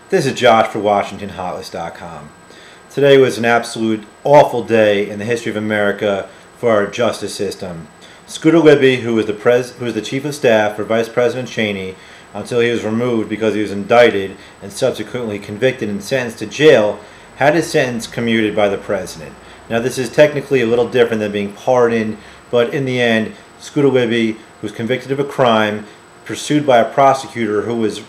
This is Josh for WashingtonHotlist.com. Today was an absolute awful day in the history of America for our justice system. Scooter Libby, who was the chief of staff for Vice President Cheney until he was removed because he was indicted and subsequently convicted and sentenced to jail, had his sentence commuted by the president. Now, this is technically a little different than being pardoned, but in the end, Scooter Libby, who was convicted of a crime, pursued by a prosecutor who was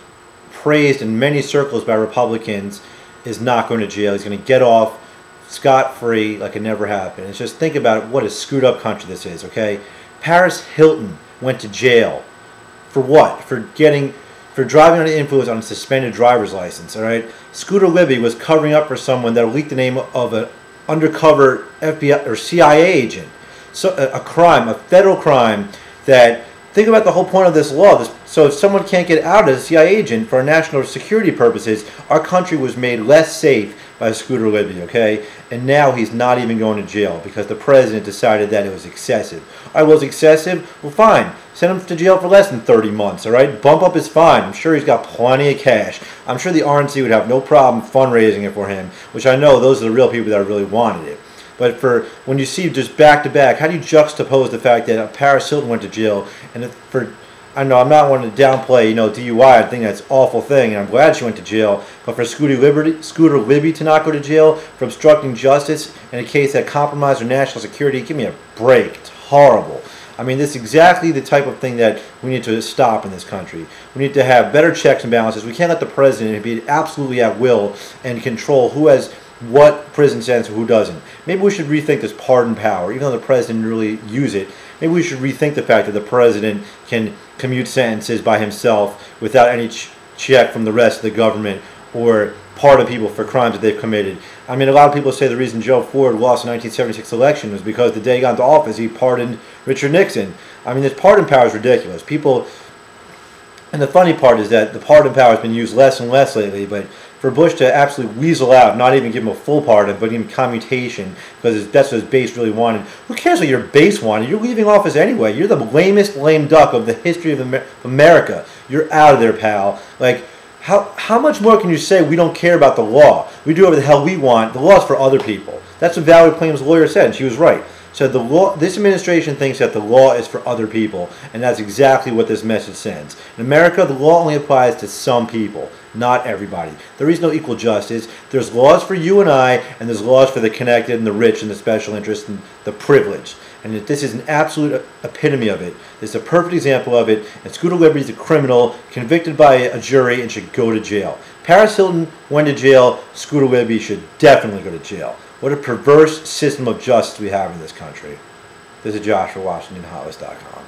praised in many circles by Republicans, is not going to jail. He's going to get off scot-free like it never happened. It's just, think about what a screwed up country this is, okay? Paris Hilton went to jail for what? For driving under the influence on a suspended driver's license, all right? Scooter Libby was covering up for someone that leaked the name of an undercover FBI or CIA agent. So a crime, a federal crime that, think about the whole point of this law. So if someone can't get out as a CIA agent for national security purposes, our country was made less safe by Scooter Libby, okay? And now he's not even going to jail because the president decided that it was excessive. All right, well, it's excessive? Well, fine. Send him to jail for less than 30 months, all right? Bump up his fine. I'm sure he's got plenty of cash. I'm sure the RNC would have no problem fundraising it for him, which I know those are the real people that really wanted it. But for when you see just back-to-back, how do you juxtapose the fact that Paris Hilton went to jail, and I know I'm not wanting to downplay, DUI. I think that's an awful thing, and I'm glad she went to jail. But for Scooter Libby to not go to jail for obstructing justice in a case that compromised our national security, give me a break. It's horrible. I mean, this is exactly the type of thing that we need to stop in this country. We need to have better checks and balances. We can't let the president be absolutely at will and control who has what prison sentence and who doesn't. Maybe we should rethink this pardon power. Even though the president didn't really use it, maybe we should rethink the fact that the president can commute sentences by himself without any check from the rest of the government or pardon people for crimes that they've committed. I mean, a lot of people say the reason Joe Ford lost the 1976 election was because the day he got into office, he pardoned Richard Nixon. I mean, this pardon power is ridiculous. And the funny part is that the pardon power has been used less and less lately, but for Bush to absolutely weasel out, not even give him a full pardon, but give him commutation, because that's what his base really wanted. Who cares what your base wanted? You're leaving office anyway. You're the lamest lame duck of the history of America. You're out of there, pal. Like, how much more can you say we don't care about the law? We do whatever the hell we want. The law's for other people. That's what Valerie Plame lawyer said, and she was right. So this administration thinks that the law is for other people, and that's exactly what this message sends. In America, the law only applies to some people, not everybody. There is no equal justice. There's laws for you and I, and there's laws for the connected and the rich and the special interests and the privileged. And this is an absolute epitome of it. This is a perfect example of it. And Scooter Libby is a criminal convicted by a jury and should go to jail. Paris Hilton went to jail. Scooter Libby should definitely go to jail. What a perverse system of justice we have in this country. This is Josh for WashingtonHotlist.com.